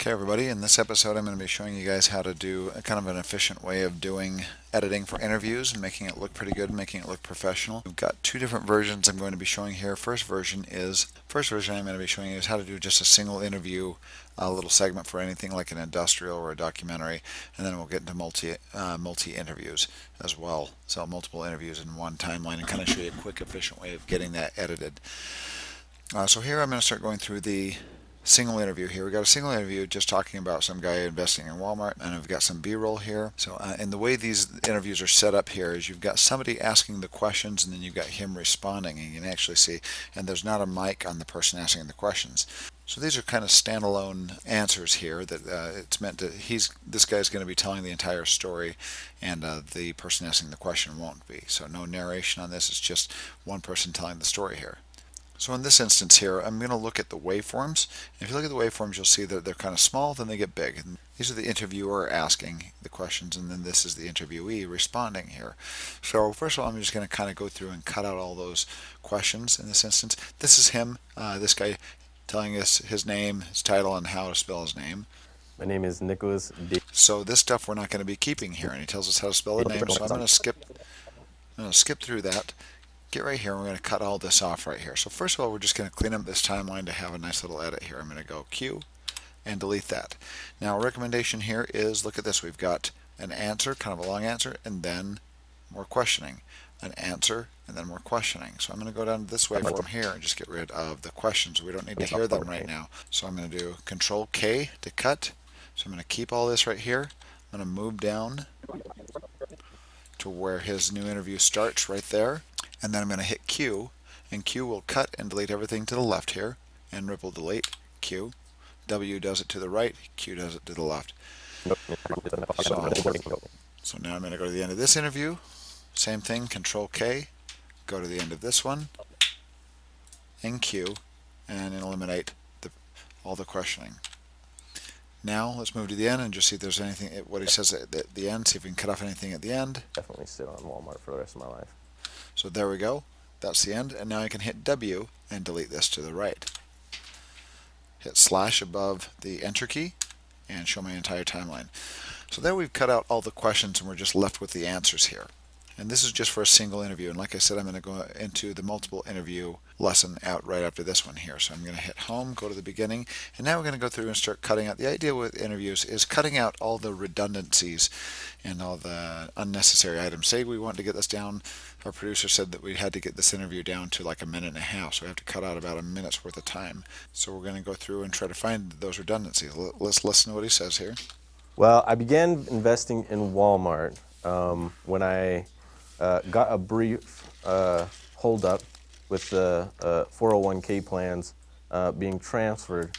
Okay, everybody, in this episode I'm going to be showing you guys how to do a kind of an efficient way of doing editing for interviews and making it look pretty good, making it look professional. We've got two different versions I'm going to be showing here. First version I'm going to be showing you is how to do just a single interview, a little segment for anything like an industrial or a documentary, and then we'll get into multi interviews as well. So multiple interviews in one timeline and kind of show you a quick, efficient way of getting that edited. So here I'm going to start going through the single interview here. We got a single interview just talking about some guy investing in Walmart, and I've got some B-roll here. So, and the way these interviews are set up here is you've got somebody asking the questions, and then you've got him responding, and you can actually see, and there's not a mic on the person asking the questions. So these are kind of standalone answers here that it's meant to, this guy's going to be telling the entire story, and the person asking the question won't be. So no narration on this, it's just one person telling the story here. So in this instance here, I'm going to look at the waveforms. And if you look at the waveforms, you'll see that they're kind of small, then they get big. And these are the interviewer asking the questions, and then this is the interviewee responding here. So first of all, I'm just going to kind of go through and cut out all those questions in this instance. This is him, this guy telling us his name, his title, and how to spell his name. My name is Nicholas D. So this stuff we're not going to be keeping here, and he tells us how to spell the name. So I'm going to skip through that. Get right here, and we're going to cut all this off right here. So first of all, we're just going to clean up this timeline to have a nice little edit here. I'm going to go Q and delete that. Now, a recommendation here is, look at this. We've got an answer, kind of a long answer, and then more questioning. An answer, and then more questioning. So I'm going to go down to this waveform here and just get rid of the questions. We don't need to hear them right now. So I'm going to do Control K to cut. So I'm going to keep all this right here. I'm going to move down to where his new interview starts right there. And then I'm going to hit Q, and Q will cut and delete everything to the left here, and ripple delete, Q. W does it to the right, Q does it to the left. So now I'm going to go to the end of this interview, same thing, Control K, go to the end of this one, and Q, and eliminate all the questioning. Now let's move to the end and just see if there's anything, what he says at the end, see if we can cut off anything at the end. Definitely sit on Walmart for the rest of my life. So there we go. That's the end. And now I can hit W and delete this to the right. Hit slash above the enter key and show my entire timeline. So there we've cut out all the questions and we're just left with the answers here. And this is just for a single interview. And like I said, I'm going to go into the multiple interview lesson out right after this one here. So I'm going to hit home, go to the beginning, and now we're going to go through and start cutting out. The idea with interviews is cutting out all the redundancies and all the unnecessary items. Say we want to get this down, our producer said that we had to get this interview down to like a minute and a half, so we have to cut out about a minute's worth of time. So we're going to go through and try to find those redundancies. Let's listen to what he says here. Well, I began investing in Walmart when I got a brief holdup with the 401k plans being transferred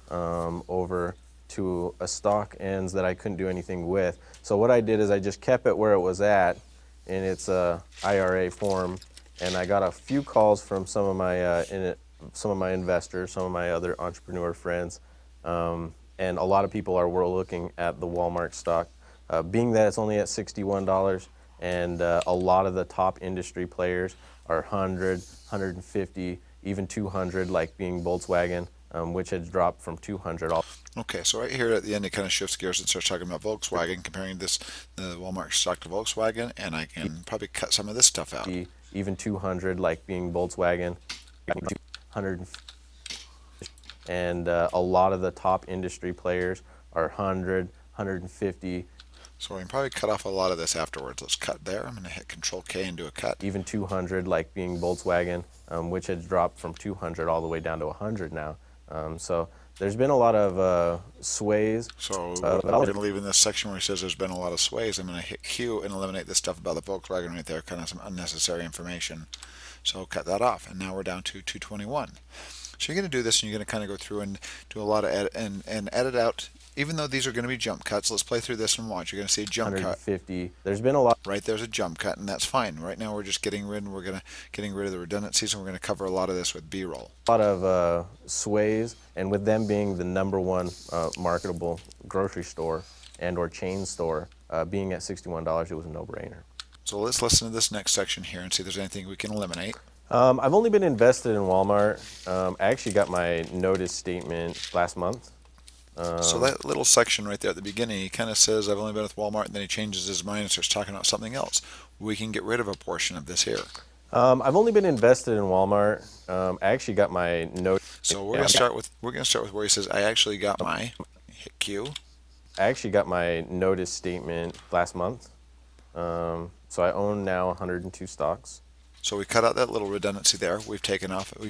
over to a stock ends that I couldn't do anything with. So what I did is I just kept it where it was at in its IRA form, and I got a few calls from some of my investors, some of my other entrepreneur friends, and a lot of people were looking at the Walmart stock, being that it's only at $61, and a lot of the top industry players are 100, 150, even 200, like being Volkswagen, which had dropped from 200. Okay, so right here at the end, it kind of shifts gears and starts talking about Volkswagen, comparing the Walmart stock to Volkswagen, and I can probably cut some of this stuff out. Even 200, like being Volkswagen, 100, and a lot of the top industry players are 100, 150. So we can probably cut off a lot of this afterwards. Let's cut there. I'm going to hit Control K and do a cut. Even 200, like being Volkswagen, which had dropped from 200 all the way down to 100 now. So there's been a lot of sways. So we're going to leave in this section where he says there's been a lot of sways. I'm going to hit Q and eliminate this stuff about the Volkswagen right there, kind of some unnecessary information. So cut that off. And now we're down to 221. So you're going to do this, and you're going to kind of go through and do a lot of edit and edit out. Even though these are going to be jump cuts, let's play through this and watch. You're going to see a jump 150. There's been a lot. Right there's a jump cut, and that's fine. Right now we're just getting rid of the redundancies, and we're going to cover a lot of this with B-roll. A lot of sways, and with them being the #1 marketable grocery store and or chain store, being at $61, it was a no-brainer. So let's listen to this next section here and see if there's anything we can eliminate. I've only been invested in Walmart. I actually got my notice statement last month. So that little section right there at the beginning, he kind of says, I've only been with Walmart, and then he changes his mind and starts talking about something else. We can get rid of a portion of this here. I've only been invested in Walmart. I actually got my note. So we're gonna start with where he says, I actually got my, hit Q. I actually got my notice statement last month. So I own now 102 stocks. So we cut out that little redundancy there. We've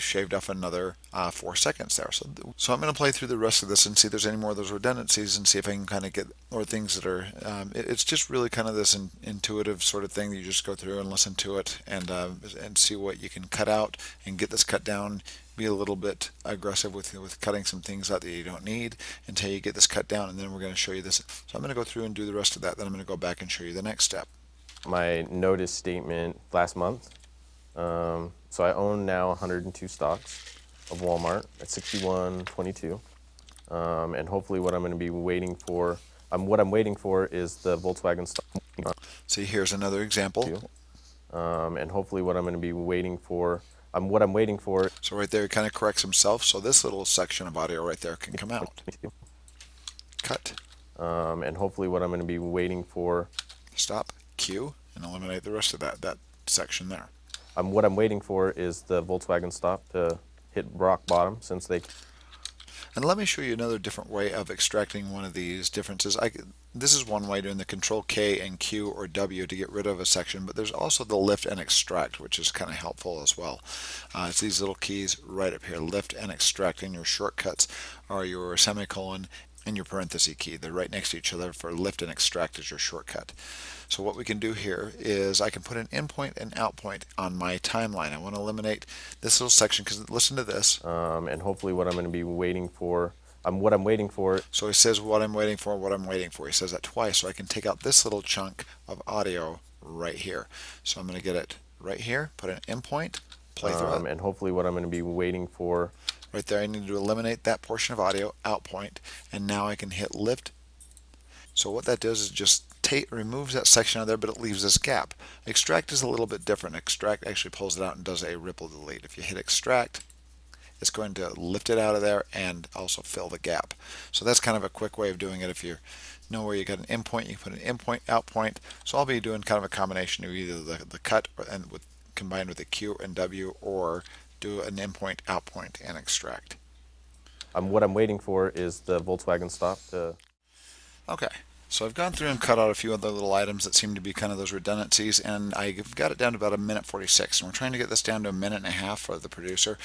shaved off another 4 seconds there. So I'm going to play through the rest of this and see if there's any more of those redundancies and see if I can kind of get, or things that are, it's just really kind of this intuitive sort of thing that you just go through and listen to it and see what you can cut out and get this cut down. Be a little bit aggressive with cutting some things out that you don't need until you get this cut down, and then we're going to show you this. So I'm going to go through and do the rest of that, then I'm going to go back and show you the next step. My notice statement last month. So I own now 102 stocks of Walmart at 61.22. And hopefully what I'm going to be waiting for, what I'm waiting for is the Volkswagen stock. See, here's another example. And hopefully what I'm going to be waiting for, what I'm waiting for. So right there, he kind of corrects himself. So this little section of audio right there can come out. Cut. And hopefully what I'm going to be waiting for. Stop. Q. And eliminate the rest of that section there. What I'm waiting for is the Volkswagen stop to hit rock bottom since they. And let me show you another different way of extracting one of these differences. This is one way, doing the Control K and Q or W to get rid of a section, but there's also the lift and extract, which is kind of helpful as well. It's these little keys right up here, lift and extract, and your shortcuts are your semicolon and your parenthesis key. They're right next to each other for lift and extract as your shortcut. So what we can do here is I can put an in point and out point on my timeline. I want to eliminate this little section because listen to this. And hopefully what I'm going to be waiting for, what I'm waiting for. So he says what I'm waiting for, what I'm waiting for. He says that twice, so I can take out this little chunk of audio right here. So I'm going to get it right here, put an in point, play through it. And hopefully what I'm going to be waiting for. Right there, I need to eliminate that portion of audio, out point, and now I can hit lift. So what that does is just removes that section out of there, but it leaves this gap. Extract is a little bit different. Extract actually pulls it out and does a ripple delete. If you hit extract, it's going to lift it out of there and also fill the gap. So that's kind of a quick way of doing it. If you know where you got an in point, you can put an in point, out point. So I'll be doing kind of a combination of either the cut combined with the Q and W, or do an in point, out point, and extract. What I'm waiting for is the Volkswagen stop to. Okay. So I've gone through and cut out a few other little items that seem to be kind of those redundancies, and I've got it down to about 1:46, and we're trying to get this down to 1.5 for the producer.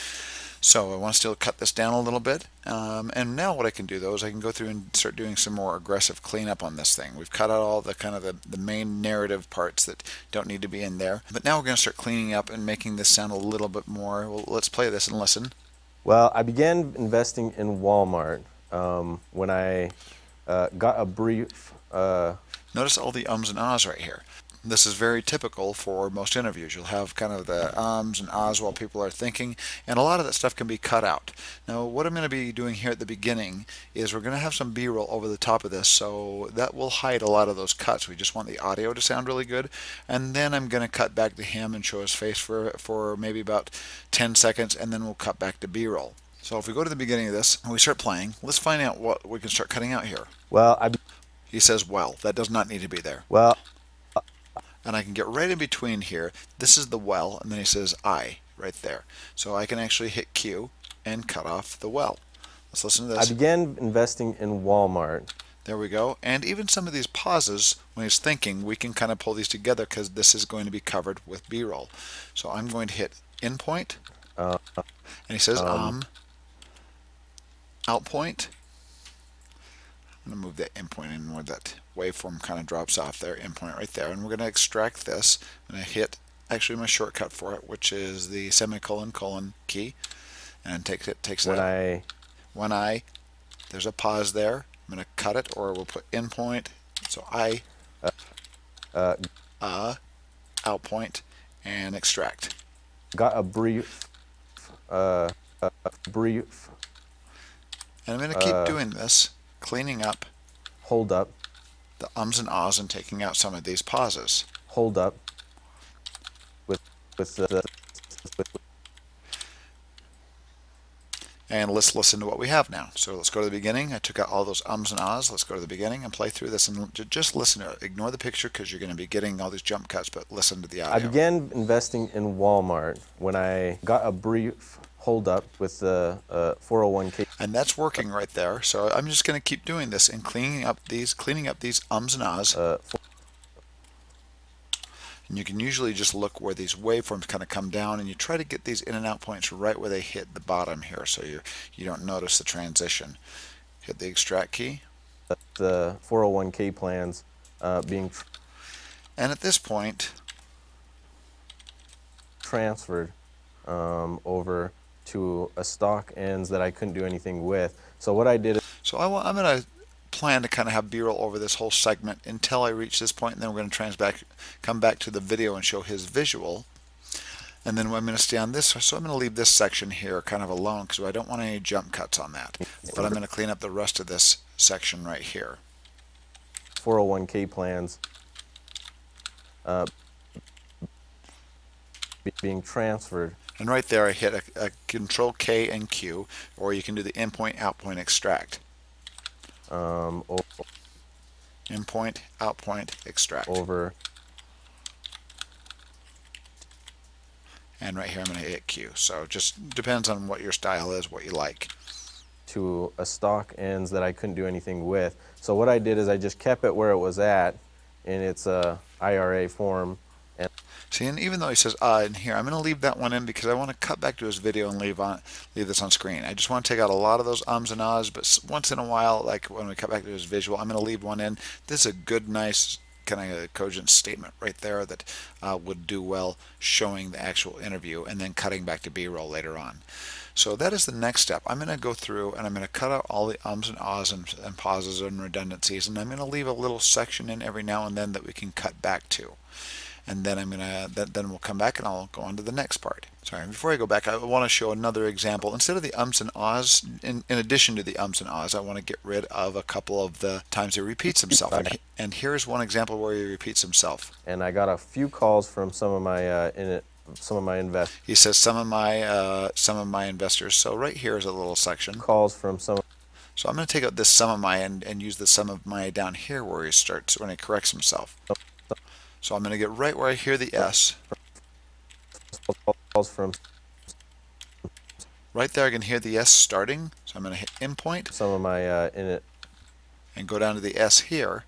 So I want to still cut this down a little bit, and now what I can do though is I can go through and start doing some more aggressive cleanup on this thing. We've cut out all the kind of the main narrative parts that don't need to be in there, but now we're going to start cleaning up and making this sound a little bit more. Well, let's play this and listen. Well, I began investing in Walmart when I got a brief. Notice all the ums and ahs right here. This is very typical for most interviews. You'll have kind of the ums and ahs while people are thinking, and a lot of that stuff can be cut out. Now, what I'm going to be doing here at the beginning is we're going to have some B-roll over the top of this, so that will hide a lot of those cuts. We just want the audio to sound really good, and then I'm going to cut back to him and show his face for maybe about 10 seconds, and then we'll cut back to B-roll. So if we go to the beginning of this and we start playing, let's find out what we can start cutting out here. Well, He says, well, that does not need to be there. Well, and I can get right in between here. This is the well, and then he says I right there. So I can actually hit Q and cut off the well. Let's listen to this. I began investing in Walmart. There we go. And even some of these pauses, when he's thinking, we can kind of pull these together because this is going to be covered with B-roll. So I'm going to hit in point, and he says out point. I'm going to move that in point in where that waveform kind of drops off there, in point right there. And we're going to extract this. I'm going to hit actually my shortcut for it, which is the semicolon colon key, and takes that. There's a pause there. I'm going to cut it, or we'll put in point. So out point, and extract. Got a brief. And I'm going to keep doing this, cleaning up. Hold up. The ums and ahs and taking out some of these pauses. Hold up. And let's listen to what we have now. So let's go to the beginning. I took out all those ums and ahs. Let's go to the beginning and play through this and just listen to it. Ignore the picture because you're going to be getting all these jump cuts, but listen to the I audio. began investing in Walmart when I got a brief holdup with the 401k. And that's working right there. So I'm just going to keep doing this and cleaning up these ums and ahs. And you can usually just look where these waveforms kind of come down, and you try to get these in and out points right where they hit the bottom here, so you don't notice the transition. Hit the extract key. The 401k plans being And at this point, transferred over to a stock ends that I couldn't do anything with. So what I did is, so I'm going to plan to kind of have B-roll over this whole segment until I reach this point, and then we're going to come back to the video and show his visual. And then I'm going to stay on this, so I'm going to leave this section here kind of alone because I don't want any jump cuts on that. But I'm going to clean up the rest of this section right here. 401k plans being transferred. And right there I hit a Control K and Q, or you can do the in-point, out-point extract. In-point, out-point extract. Over. And right here I'm going to hit Q. So just depends on what your style is, what you like. To a stock ends that I couldn't do anything with. So what I did is I just kept it where it was at in its IRA form. And see, and even though he says in here, I'm going to leave that one in because I want to cut back to his video and leave this on screen. I just want to take out a lot of those ums and ahs, but once in a while, like when we cut back to his visual, I'm going to leave one in. This is a good, nice kind of cogent statement right there that would do well showing the actual interview and then cutting back to B-roll later on. So that is the next step. I'm going to go through and I'm going to cut out all the ums and ahs and pauses and redundancies, and I'm going to leave a little section in every now and then that we can cut back to. And then then we'll come back and I'll go on to the next part. Sorry, before I go back, I want to show another example. Instead of the ums and ahs, in addition to the ums and ahs, I want to get rid of a couple of the times he repeats himself. And here's one example where he repeats himself. And I got a few calls from some of my investors. He says some of my investors. So right here is a little section. Calls from some. So I'm going to take out this some of my and use the some of my down here where he starts when he corrects himself. So I'm going to get right where I hear the S. Calls from. Right there I can hear the S starting. So I'm going to hit in point. Some of my and go down to the S here,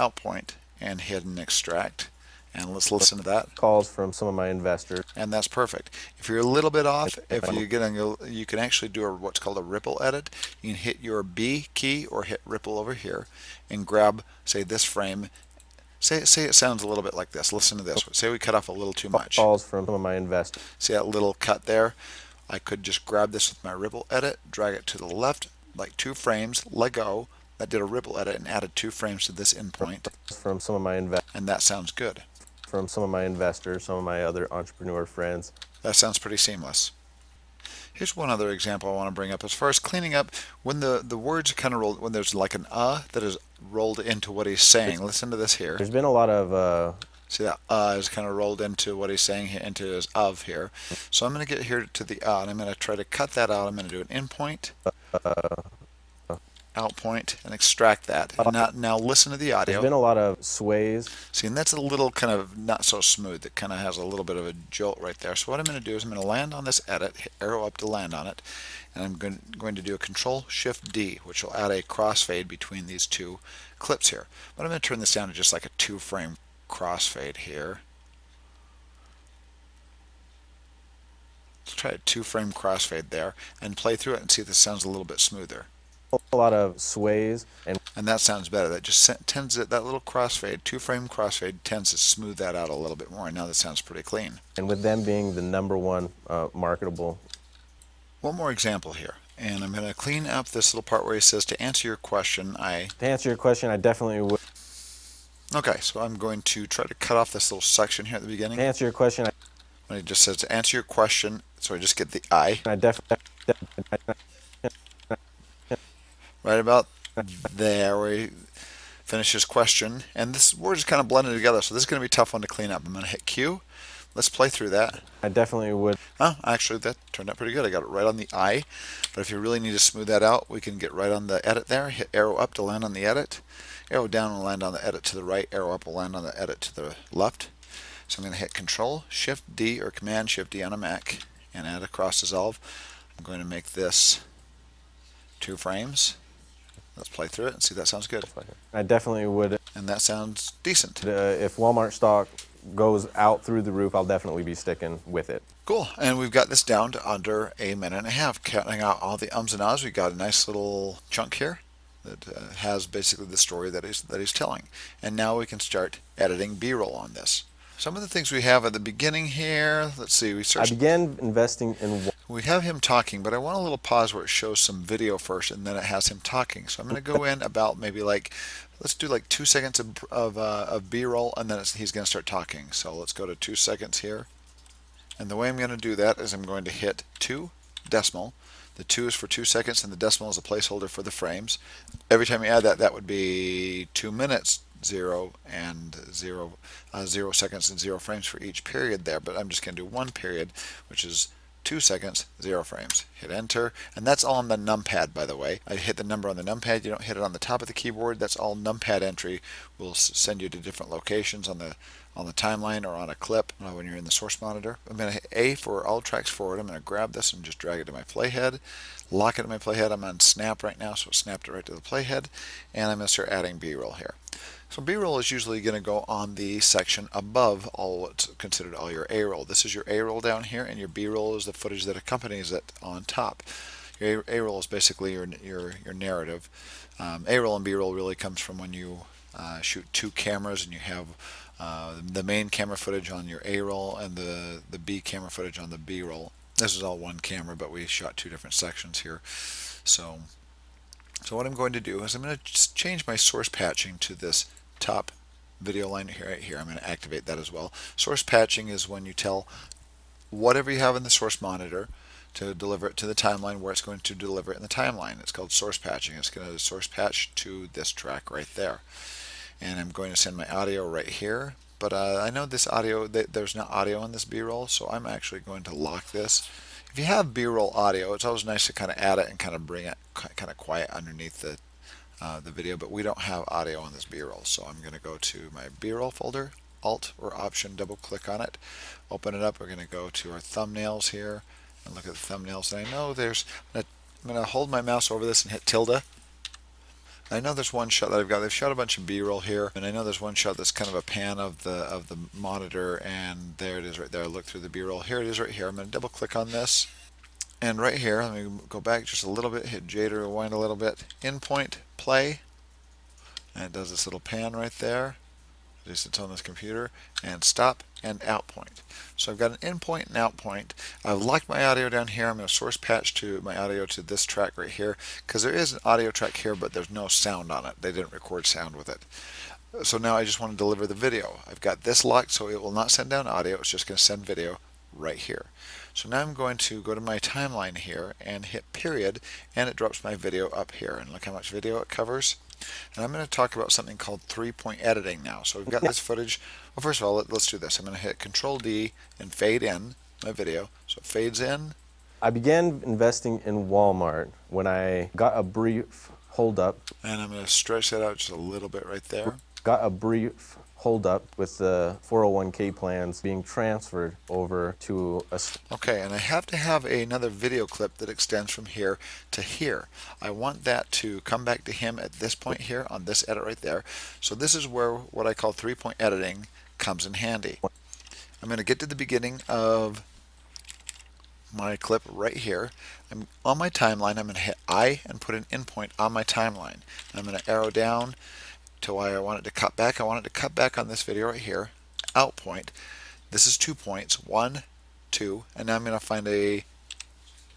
out point, and hit and extract. And let's listen to that. Calls from some of my investors. And that's perfect. If you're a little bit off, you can actually do what's called a ripple edit. You can hit your B key or hit ripple over here and grab, say, this frame. Say it sounds a little bit like this. Listen to this. Say we cut off a little too much. Calls from some of my investors. See that little cut there? I could just grab this with my ripple edit, drag it to the left, like 2 frames, let go. That did a ripple edit and added 2 frames to this endpoint. From some of my and that sounds good. From some of my investors, some of my other entrepreneur friends. That sounds pretty seamless. Here's one other example I want to bring up. As far as cleaning up, when the words kind of roll, when there's like an that is rolled into what he's saying. Listen to this here. There's been a lot of see that is kind of rolled into what he's saying here, into his of here. So I'm going to get here to the and I'm going to try to cut that out. I'm going to do an in point, out point, and extract that. Now listen to the audio. There's been a lot of sways. See, and that's a little kind of not so smooth. It kind of has a little bit of a jolt right there. So what I'm going to do is I'm going to land on this edit, hit arrow up to land on it, and I'm going to do a Control Shift D, which will add a crossfade between these 2 clips here. But I'm going to turn this down to just like a 2-frame crossfade here. Let's try a 2-frame crossfade there and play through it and see if this sounds a little bit smoother. A lot of sways and that sounds better. That just tends to, that little crossfade, 2-frame crossfade tends to smooth that out a little bit more. And now that sounds pretty clean. And with them being the #1 marketable. One more example here, and I'm going to clean up this little part where he says to answer your question. To answer your question, I definitely would. Okay, so I'm going to try to cut off this little section here at the beginning. To answer your question, when he just says to answer your question, so I just get the I. Right about there where he finishes question, and this word is kind of blended together, so this is going to be a tough one to clean up. I'm going to hit Q, Let's play through that. I definitely would. Oh, actually, that turned out pretty good. I got it right on the eye. But if you really need to smooth that out, we can get right on the edit there. Hit arrow up to land on the edit. Arrow down will land on the edit to the right. Arrow up will land on the edit to the left. So I'm going to hit Control Shift D or Command Shift D on a Mac and add a cross dissolve. I'm going to make this 2 frames. Let's play through it and see if that sounds good. I definitely would. And that sounds decent. If Walmart stock goes out through the roof, I'll definitely be sticking with it. Cool. And we've got this down to under a minute and a half. Counting out all the ums and ahs, we got a nice little chunk here that has basically the story that he's telling. And now we can start editing B-roll on this. Some of the things we have at the beginning here, let's see, I began investing in. We have him talking, but I want a little pause where it shows some video first and then it has him talking. So I'm going to go in about maybe like, let's do like 2 seconds of B-roll and then he's going to start talking. So let's go to 2 seconds here. And the way I'm going to do that is I'm going to hit 2 decimal. The 2 is for 2 seconds and the decimal is a placeholder for the frames. Every time you add that, that would be 2 minutes, 0 and 0, 0 seconds and 0 frames for each period there. But I'm just going to do 1 period, which is 2 seconds, 0 frames. Hit enter, and that's all on the numpad, by the way. I hit the number on the numpad. You don't hit it on the top of the keyboard. That's all numpad entry. Will send you to different locations on the timeline or on a clip when you're in the source monitor. I'm going to hit A for all tracks forward. I'm going to grab this and just drag it to my playhead, lock it to my playhead. I'm on snap right now, so it snapped it right to the playhead, and I'm going to start adding B-roll here. So B-roll is usually going to go on the section above all what's considered all your A-roll. This is your A-roll down here, and your B-roll is the footage that accompanies it on top. Your A-roll is basically your narrative. A-roll and B-roll really comes from when you shoot 2 cameras and you have the main camera footage on your A-roll and the B camera footage on the B-roll. This is all one camera, but we shot 2 different sections here. So what I'm going to do is I'm going to just change my source patching to this top video line here, right here. I'm going to activate that as well. Source patching is when you tell whatever you have in the source monitor to deliver it to the timeline where it's going to deliver it in the timeline. It's called source patching. It's going to source patch to this track right there. And I'm going to send my audio right here. But I know this audio, there's no audio in this B-roll, so I'm actually going to lock this. If you have B-roll audio, it's always nice to kind of add it and kind of bring it kind of quiet underneath the video, but we don't have audio on this B-roll, so I'm going to go to my B-roll folder, Alt or Option, double click on it, open it up. We're going to go to our thumbnails here and look at the thumbnails. And I know I'm going to hold my mouse over this and hit tilde. I know there's one shot that I've got. They've shot a bunch of B-roll here, and I know there's one shot that's kind of a pan of the monitor, and there it is right there. I look through the B-roll. Here it is right here. I'm going to double click on this, and right here, let me go back just a little bit, hit J to rewind a little bit. In point, play, and it does this little pan right there. At least it's on this computer, and stop and out point. So I've got an in point and out point. I've locked my audio down here. I'm going to source patch to my audio to this track right here, because there is an audio track here, but there's no sound on it. They didn't record sound with it. So now I just want to deliver the video. I've got this locked, so it will not send down audio. It's just going to send video right here. So now I'm going to go to my timeline here and hit period, and it drops my video up here. And look how much video it covers. And I'm going to talk about something called 3-point editing now. So we've got this footage. Well, first of all, let's do this. I'm going to hit Control D and fade in my video. So it fades in. I began investing in Walmart when I got a brief holdup. And I'm going to stretch that out just a little bit right there. Got a brief holdup with the 401k plans being transferred over to a... Okay, and I have to have another video clip that extends from here to here. I want that to come back to him at this point here on this edit right there. So this is where what I call 3-point editing comes in handy. I'm going to get to the beginning of my clip right here. I'm on my timeline. I'm going to hit I and put an in point on my timeline. I'm going to arrow down to why I want it to cut back. I want it to cut back on this video right here. Out point. This is 2 points. 1, 2, and now I'm going to find a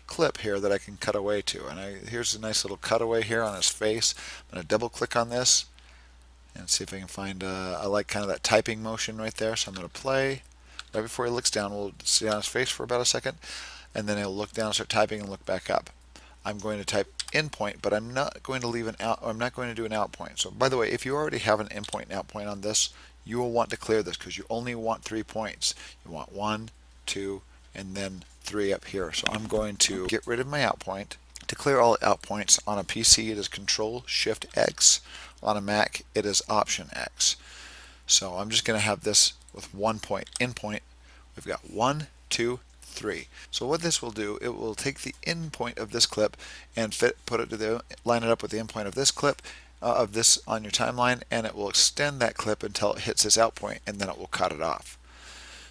clip here that I can cut away to. And here's a nice little cutaway here on his face. I'm going to double click on this and see if I can find I like kind of that typing motion right there. So I'm going to play. Right before he looks down, we'll see on his face for about a second, and then he'll look down, start typing, and look back up. I'm going to type in point, but I'm not going to leave an out. I'm not going to do an out point. So by the way, if you already have an in point and out point on this, you will want to clear this because you only want 3 points. You want 1, 2, and then 3 up here. So I'm going to get rid of my out point. To clear all out points, on a PC it is Control Shift X. On a Mac it is Option X. So I'm just going to have this with 1 point, in point. We've got 1, 2, 3. So what this will do, it will take the in point of this clip and line it up with the in point of this clip, of this on your timeline, and it will extend that clip until it hits this out point, and then it will cut it off.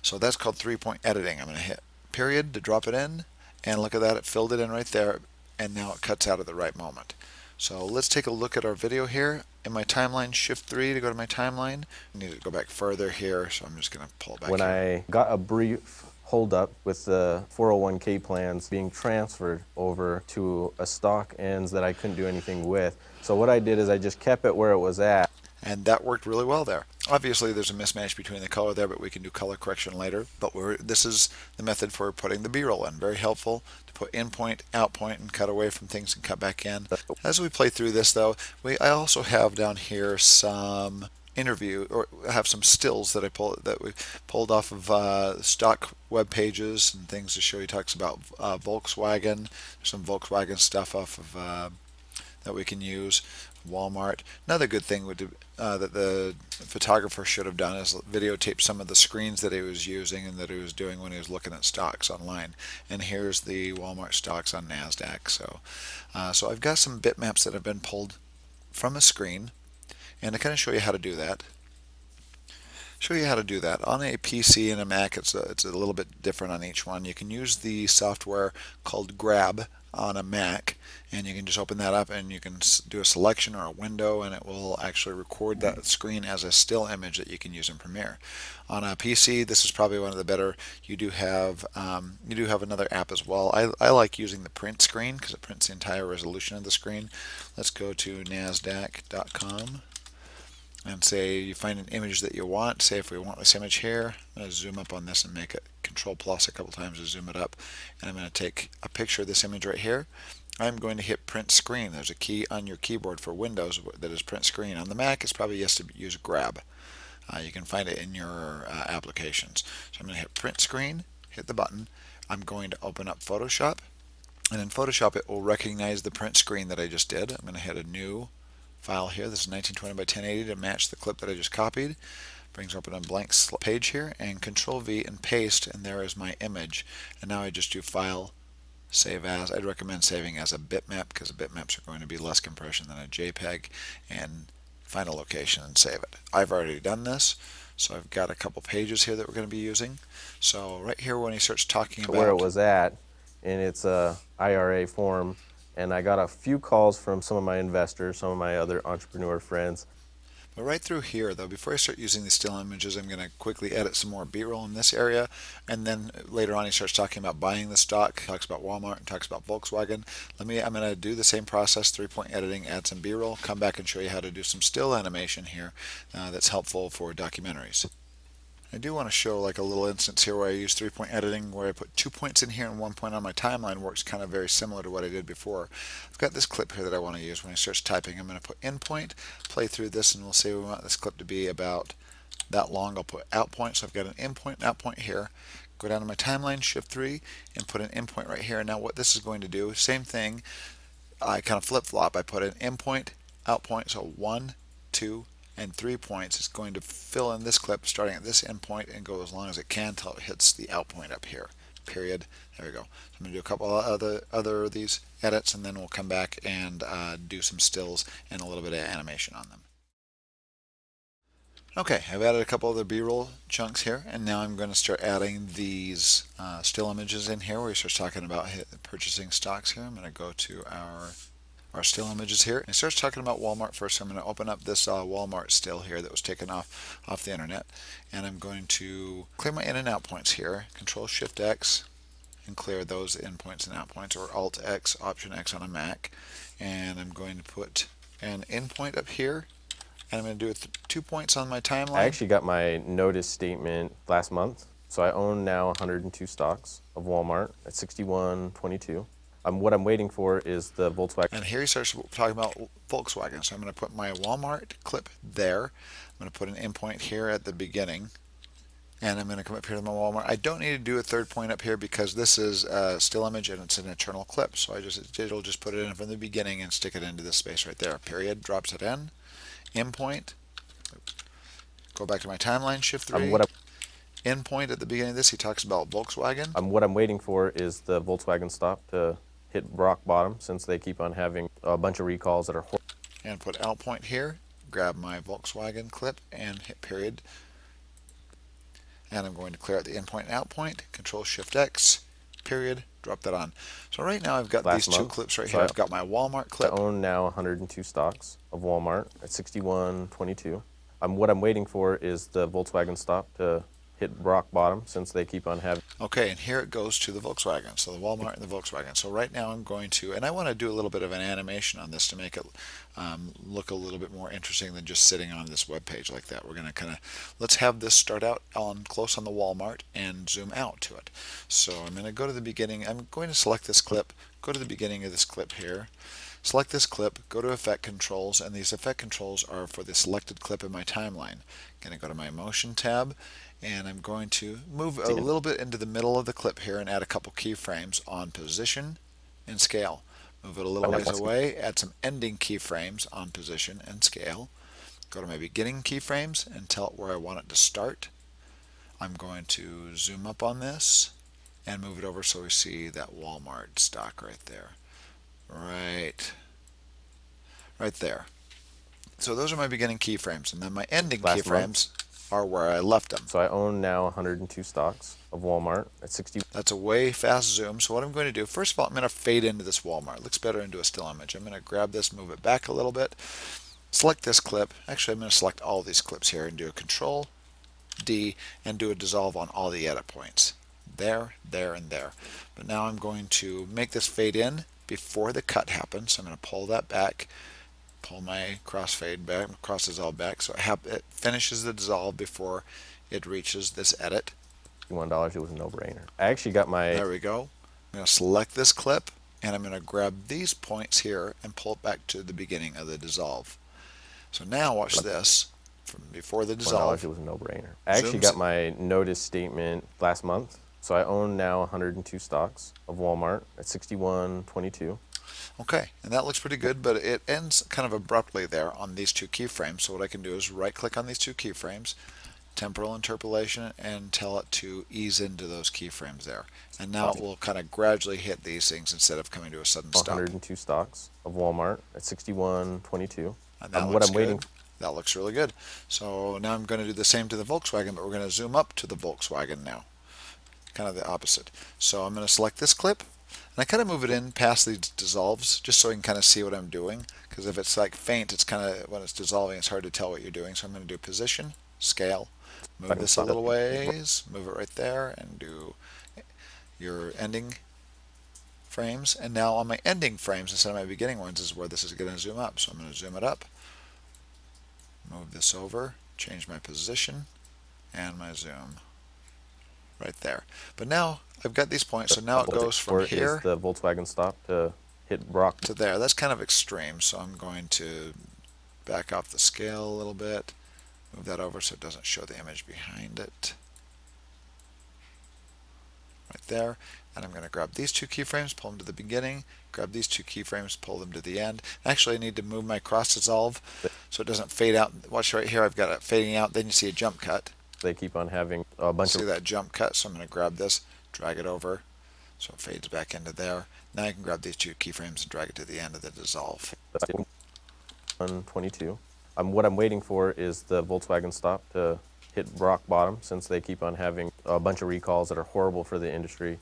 So that's called 3-point editing. I'm going to hit period to drop it in, and look at that, it filled it in right there, and now it cuts out at the right moment. So let's take a look at our video here. In my timeline, Shift 3 to go to my timeline. I need to go back further here, so I'm just going to pull it back When here. I got a brief holdup with the 401k plans being transferred over to a stock ends that I couldn't do anything with. So what I did is I just kept it where it was at. And that worked really well there. Obviously there's a mismatch between the color there, but we can do color correction later. But this is the method for putting the B-roll in. Very helpful to put in point, out point, and cut away from things and cut back in. As we play through this though, I also have down here some have some stills that we pulled off of stock web pages and things to show you. Talks about Volkswagen. There's some Volkswagen stuff off of that we can use. Walmart. Another good thing that the photographer should have done is videotape some of the screens that he was using and that he was doing when he was looking at stocks online. And here's the Walmart stocks on NASDAQ. So I've got some bitmaps that have been pulled from a screen, and to kind of show you how to do that. On a PC and a Mac, it's a little bit different on each one. You can use the software called Grab on a Mac, and you can just open that up and you can do a selection or a window, and it will actually record that screen as a still image that you can use in Premiere. On a PC, this is probably one of the better. You do have another app as well. I like using the print screen because it prints the entire resolution of the screen. Let's go to nasdaq.com. and say you find an image that you want. Say if we want this image here, I'm going to zoom up on this and make it Control plus a couple times to zoom it up, and I'm going to take a picture of this image right here. I'm going to hit print screen. There's a key on your keyboard for Windows that is print screen. On the Mac, it's probably yes to use Grab. You can find it in your applications. So I'm going to hit print screen, hit the button. I'm going to open up Photoshop, and in Photoshop it will recognize the print screen that I just did. I'm going to hit a new file here. This is 1920 by 1080 to match the clip that I just copied. Brings open a blank page here, and Control V and paste, and there is my image. And now I just do File, Save As. I'd recommend saving as a bitmap because bitmaps are going to be less compression than a JPEG, and find a location and save it. I've already done this, so I've got a couple pages here that we're going to be using. So right here when he starts talking about where it was at in its IRA form, and I got a few calls from some of my investors, some of my other entrepreneur friends. But right through here, though, before I start using the still images, I'm going to quickly edit some more B-roll in this area, and then later on he starts talking about buying the stock, talks about Walmart, and talks about Volkswagen. I'm going to do the same process, 3-point editing, add some B-roll, come back and show you how to do some still animation here that's helpful for documentaries. I do want to show like a little instance here where I use 3-point editing, where I put 2 points in here and 1 point on my timeline. Works kind of very similar to what I did before. I've got this clip here that I want to use. When he starts typing, I'm going to put in point, play through this, and we'll say we want this clip to be about that long. I'll put out point, so I've got an in point and out point here. Go down to my timeline, Shift 3, and put an in point right here. Now what this is going to do, same thing, I kind of flip-flop. I put an in point, out point, so 1, 2, and 3 points. It's going to fill in this clip starting at this end point and go as long as it can until it hits the out point up here. Period. There we go. So I'm going to do a couple other of these edits, and then we'll come back and do some stills and a little bit of animation on them. Okay, I've added a couple other B-roll chunks here, and now I'm going to start adding these still images in here where he starts talking about purchasing stocks here. I'm going to go to our still images here, and it starts talking about Walmart first. So I'm going to open up this Walmart still here that was taken off the internet, and I'm going to clear my in and out points here. Control Shift X and clear those in points and out points, or Alt X, Option X on a Mac. And I'm going to put an in point up here, and I'm going to do it 2 points on my timeline. I actually got my notice statement last month, so I own now 102 stocks of Walmart at 61.22. What I'm waiting for is the Volkswagen. And here he starts talking about Volkswagen. So I'm going to put my Walmart clip there. I'm going to put an endpoint here at the beginning, and I'm going to come up here to my Walmart. I don't need to do a third point up here because this is a still image and it's an eternal clip. So it'll just put it in from the beginning and stick it into this space right there. Period. Drops it in. Endpoint. Go back to my timeline. Shift 3. Endpoint at the beginning of this. He talks about Volkswagen. What I'm waiting for is the Volkswagen stop to hit rock bottom, since they keep on having a bunch of recalls that are And put out point here. Grab my Volkswagen clip and hit period. And I'm going to clear out the endpoint and out point. Control Shift X, period, drop that on. So right now I've got these two clips right here. I've got my Walmart clip. I own now 102 stocks of Walmart at 61.22. What I'm waiting for is the Volkswagen stop to hit rock bottom, since they keep on having. Okay, and here it goes to the Volkswagen. So the Walmart and the Volkswagen. So right now I'm going to, and I want to do a little bit of an animation on this to make it look a little bit more interesting than just sitting on this web page like that. We're going to kind of, let's have this start out on close on the Walmart and zoom out to it. So I'm going to go to the beginning. I'm going to select this clip, go to the beginning of this clip here. Select this clip, go to Effect Controls, and these Effect Controls are for the selected clip in my timeline. I'm going to go to my Motion tab, and I'm going to move a little bit into the middle of the clip here and add a couple keyframes on position and scale. Move it a little ways away, add some ending keyframes on position and scale. Go to my beginning keyframes and tell it where I want it to start. I'm going to zoom up on this and move it over so we see that Walmart stock right there. Right there. So those are my beginning keyframes, and then my ending keyframes are where I left them. So I own now 102 stocks of Walmart at 60. That's a way fast zoom. So what I'm going to do, first of all, I'm going to fade into this Walmart. It looks better into a still image. I'm going to grab this, move it back a little bit, select this clip. Actually, I'm going to select all these clips here and do a Control D and do a dissolve on all the edit points. There, there, and there. But now I'm going to make this fade in before the cut happens. So I'm going to pull that back, pull my crossfade back, cross dissolve back, so it finishes the dissolve before it reaches this edit. $1, it was a no-brainer. I actually got my. There we go. I'm going to select this clip, and I'm going to grab these points here and pull it back to the beginning of the dissolve. So now watch this. From before the dissolve. $1, it was a no-brainer. I actually got my notice statement last month. So I own now 102 stocks of Walmart at 61.22. Okay, and that looks pretty good, but it ends kind of abruptly there on these two keyframes. So what I can do is right-click on these two keyframes, temporal interpolation, and tell it to ease into those keyframes there. And now it will kind of gradually hit these things instead of coming to a sudden stop. 102 stocks of Walmart at 61.22. And that looks good. That looks really good. So now I'm going to do the same to the Volkswagen, but we're going to zoom up to the Volkswagen now. Kind of the opposite. So I'm going to select this clip, and I kind of move it in past these dissolves just so I can kind of see what I'm doing, because if it's like faint, it's kind of, when it's dissolving, it's hard to tell what you're doing. So I'm going to do position, scale, move this a little ways, move it right there, and do your ending frames. And now on my ending frames instead of my beginning ones is where this is going to zoom up. So I'm going to zoom it up, move this over, change my position and my zoom right there. But now I've got these points, so now it goes from here the Volkswagen stop to hit rock to there. That's kind of extreme, so I'm going to back off the scale a little bit, move that over so it doesn't show the image behind it. Right there. And I'm going to grab these two keyframes, pull them to the beginning, grab these two keyframes, pull them to the end. Actually, I need to move my cross dissolve so it doesn't fade out. Watch right here, I've got it fading out, then you see a jump cut. They keep on having a bunch of that jump cut, so I'm going to grab this, drag it over so it fades back into there. Now I can grab these two keyframes and drag it to the end of the dissolve. 122. What I'm waiting for is the Volkswagen stop to hit rock bottom, since they keep on having a bunch of recalls that are horrible for the industry.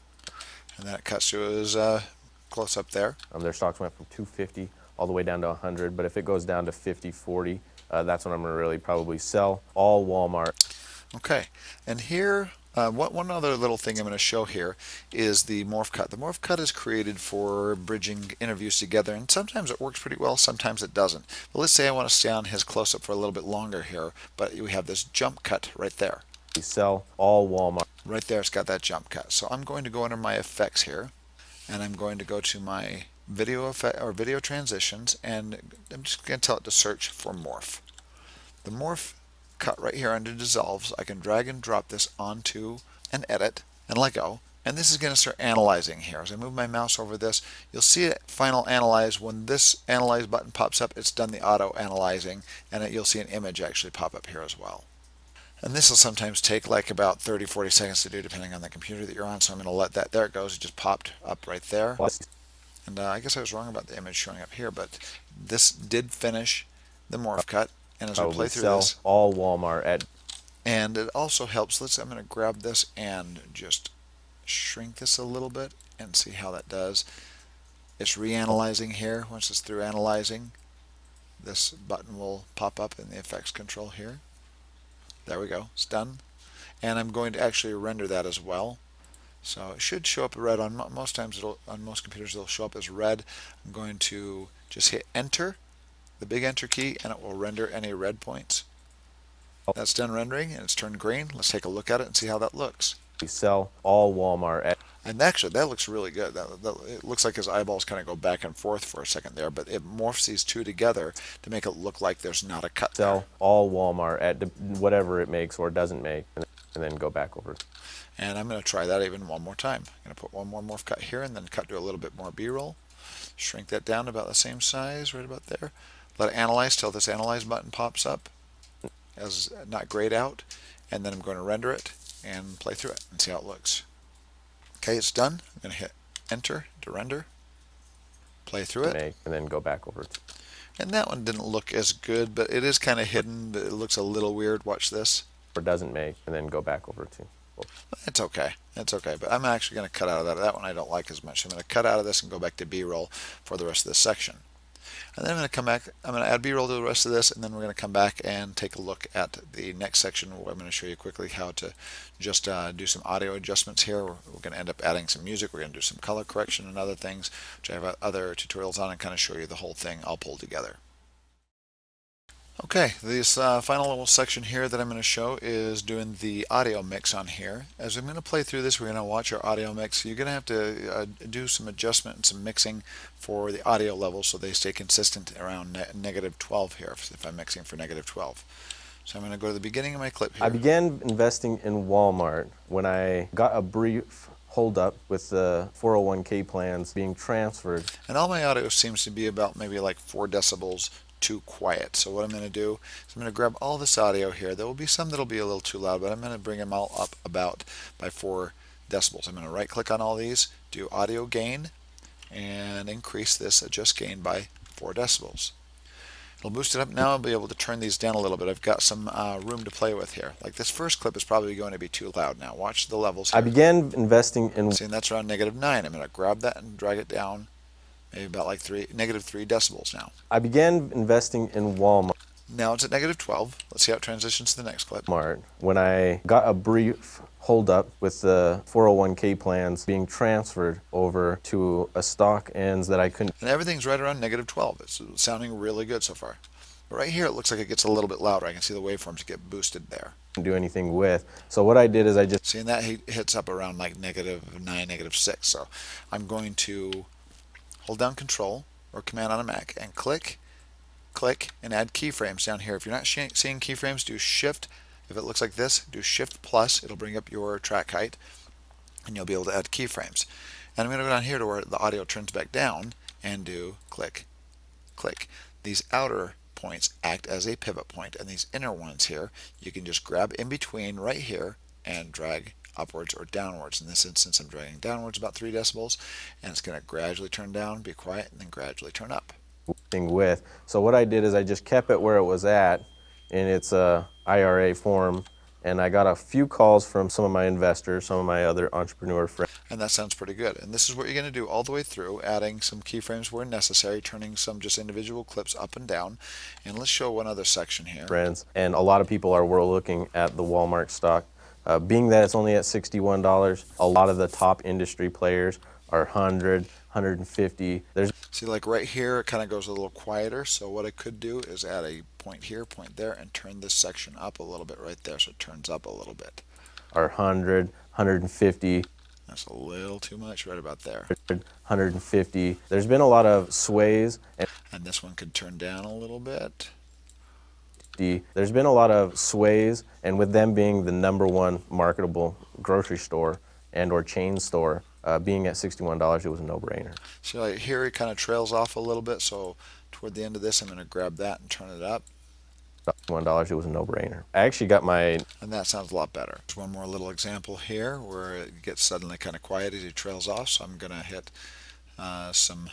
And then it cuts to his close up there. Their stocks went from 250 all the way down to 100, but if it goes down to 50, 40, that's when I'm going to really probably sell all Walmart. Okay, and here, one other little thing I'm going to show here is the morph cut. The morph cut is created for bridging interviews together, and sometimes it works pretty well, sometimes it doesn't. But let's say I want to stay on his close-up for a little bit longer here, but we have this jump cut right there. We sell all Walmart. Right there, it's got that jump cut. So I'm going to go under my effects here, and I'm going to go to my video effect or video transitions, and I'm just going to tell it to search for morph. The morph cut right here under dissolves, I can drag and drop this onto an edit and let go. And this is going to start analyzing here. As I move my mouse over this, you'll see it final analyze. When this analyze button pops up, it's done the auto analyzing, and you'll see an image actually pop up here as well. And this will sometimes take like about 30-40 seconds to do depending on the computer that you're on, so I'm going to let that, there it goes, it just popped up right there. And I guess I was wrong about the image showing up here, but this did finish the morph cut. And as we play through this, all Walmart at. And it also helps, I'm going to grab this and just shrink this a little bit and see how that does. It's reanalyzing here. Once it's through analyzing, this button will pop up in the effects control here. There we go, it's done. And I'm going to actually render that as well. So it should show up red on most times, on most computers it'll show up as red. I'm going to just hit enter, the big enter key, and it will render any red points. That's done rendering and it's turned green. Let's take a look at it and see how that looks. We sell all Walmart at. And actually, that looks really good. It looks like his eyeballs kind of go back and forth for a second there, but it morphs these two together to make it look like there's not a cut Sell there. all Walmart at whatever it makes or doesn't make, and then go back over. And I'm going to try that even one more time. I'm going to put one more morph cut here and then cut to a little bit more B-roll. Shrink that down to about the same size, right about there. Let it analyze till this analyze button pops up as not grayed out. And then I'm going to render it and play through it and see how it looks. Okay, it's done. I'm going to hit enter to render, play through it, and then go back over. And that one didn't look as good, but it is kind of hidden, but it looks a little weird. Watch this. Or doesn't make, and then go back over to. It's okay. It's okay, but I'm actually going to cut out of that. That one I don't like as much. I'm going to cut out of this and go back to B-roll for the rest of this section. And then I'm going to come back, I'm going to add B-roll to the rest of this, and then we're going to come back and take a look at the next section where I'm going to show you quickly how to just do some audio adjustments here. We're going to end up adding some music, we're going to do some color correction and other things, which I have other tutorials on, and kind of show you the whole thing all pulled together. Okay, this final little section here that I'm going to show is doing the audio mix on here. As I'm going to play through this, we're going to watch our audio mix. You're going to have to do some adjustment and some mixing for the audio levels so they stay consistent around -12 here if I'm mixing for -12. So I'm going to go to the beginning of my clip here. I began investing in Walmart when I got a brief holdup with the 401k plans being transferred. And all my audio seems to be about maybe like 4 decibels too quiet. So what I'm going to do is I'm going to grab all this audio here. There will be some that'll be a little too loud, but I'm going to bring them all up about by 4 decibels. I'm going to right click on all these, do audio gain, and increase this adjust gain by 4 decibels. It'll boost it up. Now I'll be able to turn these down a little bit. I've got some room to play with here. Like this first clip is probably going to be too loud now. Watch the levels here. I began investing in. See, and that's around -9. I'm going to grab that and drag it down. Maybe about like -3 decibels now. I began investing in Walmart. Now it's at -12. Let's see how it transitions to the next clip. When I got a brief holdup with the 401k plans being transferred over to a stock ends that I couldn't. And everything's right around -12. It's sounding really good so far. But right here it looks like it gets a little bit louder. I can see the waveforms get boosted there. Do anything with. So what I did is I just. See, and that hits up around like -9, -6. So I'm going to hold down Control or Command on a Mac and click, and add keyframes down here. If you're not seeing keyframes, do Shift. If it looks like this, do Shift plus. It'll bring up your track height, and you'll be able to add keyframes. And I'm going to go down here to where the audio turns back down and do click. These outer points act as a pivot point, and these inner ones here, you can just grab in between right here and drag upwards or downwards. In this instance, I'm dragging downwards about 3 decibels, and it's going to gradually turn down, be quiet, and then gradually turn up. With. So what I did is I just kept it where it was at in its IRA form, and I got a few calls from some of my investors, some of my other entrepreneur friends. And that sounds pretty good. And this is what you're going to do all the way through, adding some keyframes where necessary, turning some just individual clips up and down. And let's show one other section here. Friends, and a lot of people are looking at the Walmart stock. Being that it's only at $61, a lot of the top industry players are 100, 150. See, like right here, it kind of goes a little quieter. So what I could do is add a point here, point there, and turn this section up a little bit right there, so it turns up a little bit. Are 100, 150. That's a little too much right about there. 150. There's been a lot of sways. And this one could turn down a little bit. 50. There's been a lot of sways, and with them being the #1 marketable grocery store and or chain store, being at $61, it was a no-brainer. So like here it kind of trails off a little bit, so toward the end of this I'm going to grab that and turn it up. $61, it was a no-brainer. I actually got my... And that sounds a lot better. There's one more little example here where it gets suddenly kind of quiet as it trails off, so I'm going to hit some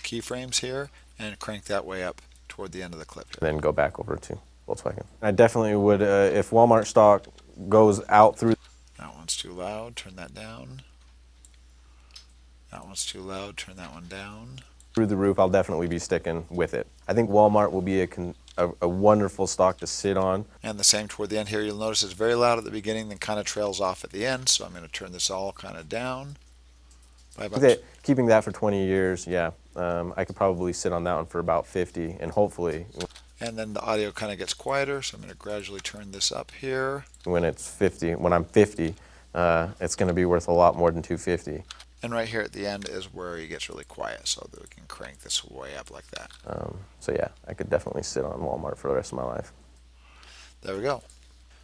keyframes here and crank that way up toward the end of the clip here. Then go back over to Volkswagen. I definitely would, if Walmart stock goes out through... That one's too loud, turn that down. That one's too loud, turn that one down. Through the roof, I'll definitely be sticking with it. I think Walmart will be a wonderful stock to sit on. And the same toward the end here. You'll notice it's very loud at the beginning, then kind of trails off at the end, so I'm going to turn this all kind of down. Keeping that for 20 years, yeah. I could probably sit on that one for about 50, and hopefully... And then the audio kind of gets quieter, so I'm going to gradually turn this up here. When I'm 50, it's going to be worth a lot more than 250. And right here at the end is where it gets really quiet, so that we can crank this way up like that. So yeah, I could definitely sit on Walmart for the rest of my life. There we go.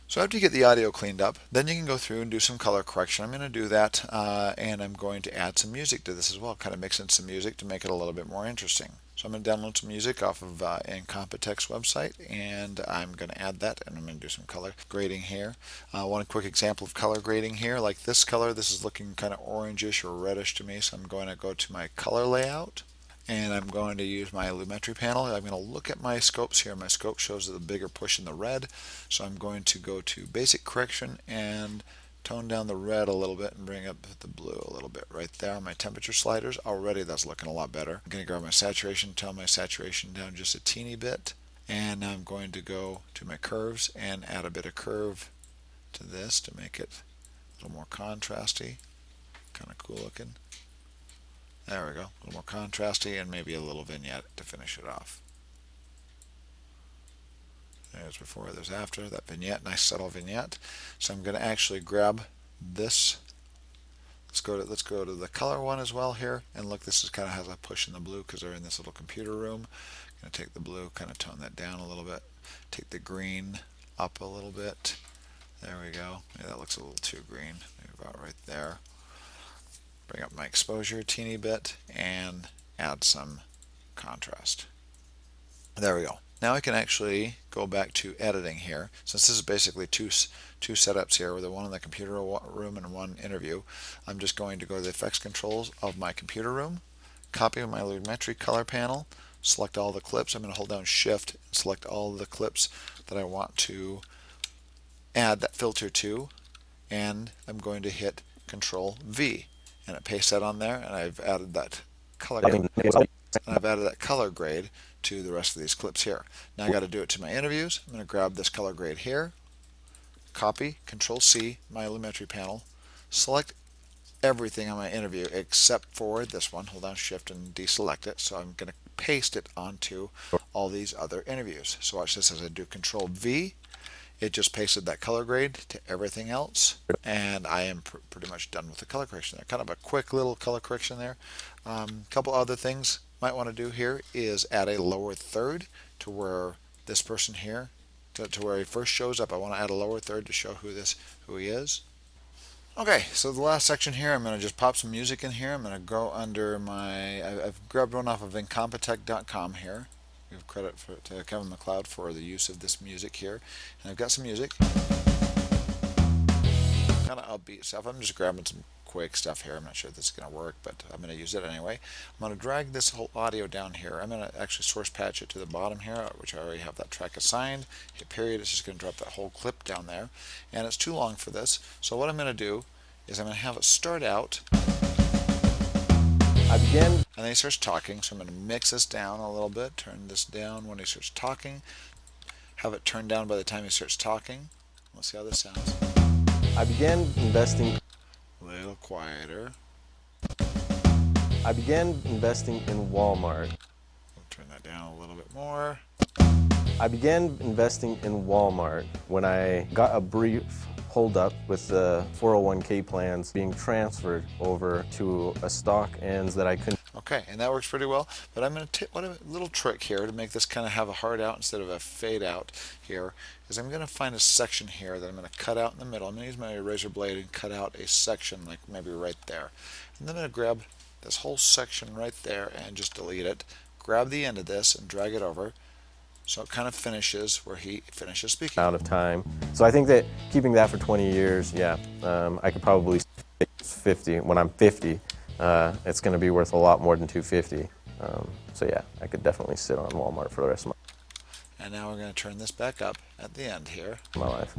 So after you get the audio cleaned up, then you can go through and do some color correction. I'm going to do that, and I'm going to add some music to this as well, kind of mix in some music to make it a little bit more interesting. So I'm going to download some music off of Incompetech's website, and I'm going to add that, and I'm going to do some color grading here. One quick example of color grading here, like this color, this is looking kind of orangish or reddish to me, so I'm going to go to my color layout, and I'm going to use my lumetri panel. I'm going to look at my scopes here. My scope shows the bigger push in the red, so I'm going to go to basic correction and tone down the red a little bit and bring up the blue a little bit right there on my temperature sliders. Already that's looking a lot better. I'm going to grab my saturation, tone my saturation down just a teeny bit, and I'm going to go to my curves and add a bit of curve to this to make it a little more contrasty, kind of cool looking. There we go, a little more contrasty, and maybe a little vignette to finish it off. There's before, there's after, that vignette, nice subtle vignette. So I'm going to actually grab this. Let's go to the color one as well here, and look, this is kind of has a push in the blue because they're in this little computer room. I'm going to take the blue, kind of tone that down a little bit. Take the green up a little bit. There we go. Maybe that looks a little too green. Maybe about right there. Bring up my exposure a teeny bit and add some contrast. There we go. Now I can actually go back to editing here. Since this is basically two setups here, with one in the computer room and one interview, I'm just going to go to the effects controls of my computer room, copy my lumetri color panel, select all the clips. I'm going to hold down Shift and select all the clips that I want to add that filter to, and I'm going to hit Control V, and it pastes that on there, and I've added that color grade to the rest of these clips here. Now I got to do it to my interviews. I'm going to grab this color grade here, copy, Control C, my lumetri panel, select everything on my interview except for this one. Hold down Shift and deselect it. So I'm going to paste it onto all these other interviews. So watch this as I do Control V. It just pasted that color grade to everything else, and I am pretty much done with the color correction there. Kind of a quick little color correction there. Couple other things might want to do here is add a lower third to where this person here, to where he first shows up. I want to add a lower third to show who he is. Okay, so the last section here, I'm going to just pop some music in here. I'm going to go under I've grabbed one off of Incompetech.com here. Give credit to Kevin MacLeod for the use of this music here. And I've got some music. Kind of upbeat stuff. I'm just grabbing some quick stuff here. I'm not sure if this is going to work, but I'm going to use it anyway. I'm going to drag this whole audio down here. I'm going to actually source patch it to the bottom here, which I already have that track assigned. Hit period. It's just going to drop that whole clip down there. And it's too long for this. So what I'm going to do is I'm going to have it start out. And then he starts talking, so I'm going to mix this down a little bit, turn this down when he starts talking, have it turned down by the time he starts talking. Let's see how this sounds. I began investing A little quieter. I began investing in Walmart. We'll turn that down a little bit more. I began investing in Walmart when I got a brief holdup with the 401k plans being transferred over to a stock ends that I couldn't. Okay, and that works pretty well. But I'm going to what a little trick here to make this kind of have a hard out instead of a fade out here is I'm going to find a section here that I'm going to cut out in the middle. I'm going to use my eraser blade and cut out a section like maybe right there. And then I'm going to grab this whole section right there and just delete it. Grab the end of this and drag it over so it kind of finishes where he finishes speaking. Amount of time. So I think that keeping that for 20 years, yeah, I could probably 50 when I'm 50. It's going to be worth a lot more than 250. So yeah, I could definitely sit on Walmart for the rest of And now we're going to turn this back up at the end here. my life.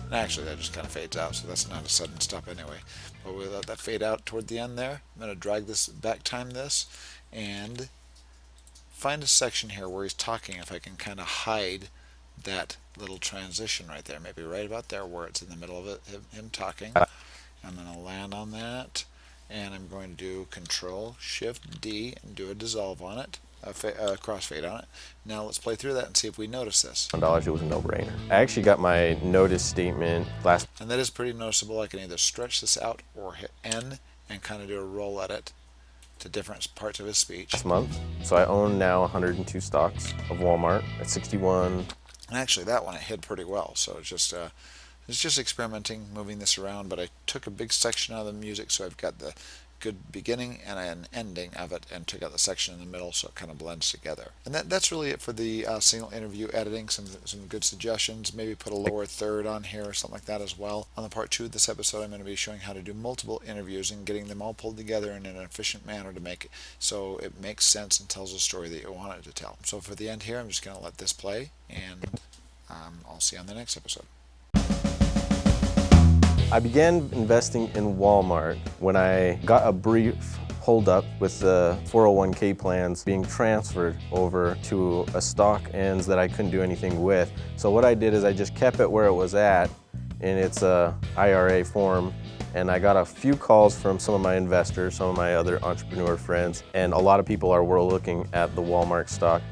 And actually, that just kind of fades out, so that's not a sudden stop anyway. But we'll let that fade out toward the end there. I'm going to drag this, back time this, and find a section here where he's talking. If I can kind of hide that little transition right there, maybe right about there where it's in the middle of it, him talking. I'm going to land on that, and I'm going to do Control Shift D and do a dissolve on it, a crossfade on it. Now let's play through that and see if we notice this. $1, it was a no-brainer. I actually got my notice statement last And that is pretty noticeable. I can either stretch this out or hit N and kind of do a roll edit to different parts of his speech. month. So I own now 102 stocks of Walmart at 61. And actually that one it hid pretty well, so it's just experimenting, moving this around, but I took a big section out of the music, so I've got the good beginning and an ending of it, and took out the section in the middle so it kind of blends together. And that's really it for the single interview editing. Some good suggestions. Maybe put a lower third on here or something like that as well. On the part 2 of this episode, I'm going to be showing how to do multiple interviews and getting them all pulled together in an efficient manner to make it so it makes sense and tells a story that you want it to tell. So for the end here, I'm just going to let this play, and I'll see you on the next episode. I began investing in Walmart when I got a brief holdup with the 401k plans being transferred over to a stock ends that I couldn't do anything with. So what I did is I just kept it where it was at in its IRA form, and I got a few calls from some of my investors, some of my other entrepreneur friends, and a lot of people were looking at the Walmart stock.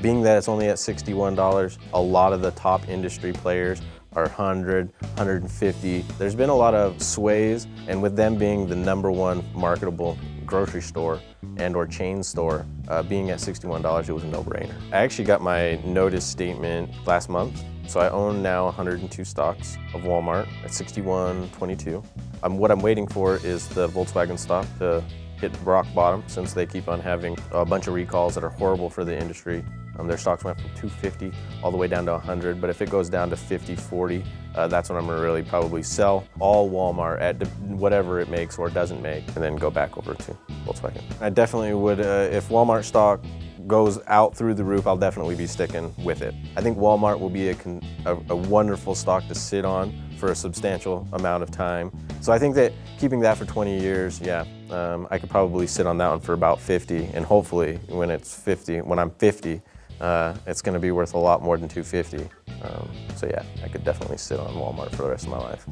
Being that it's only at $61, a lot of the top industry players are 100, 150. There's been a lot of sways, and with them being the #1 marketable grocery store and or chain store, being at $61, it was a no-brainer. I actually got my notice statement last month, so I own now 102 stocks of Walmart at $61.22. What I'm waiting for is the Volkswagen stock to hit rock bottom, since they keep on having a bunch of recalls that are horrible for the industry. Their stocks went from 250 all the way down to 100, but if it goes down to 50, 40, that's when I'm gonna really probably sell all Walmart at whatever it makes or doesn't make, and then go back over to Volkswagen. I definitely would, if Walmart stock goes out through the roof, I'll definitely be sticking with it. I think Walmart will be a wonderful stock to sit on for a substantial amount of time. So I think that keeping that for 20 years, yeah, I could probably sit on that one for about 50, and hopefully when I'm 50, it's going to be worth a lot more than 250. So yeah, I could definitely sit on Walmart for the rest of my life.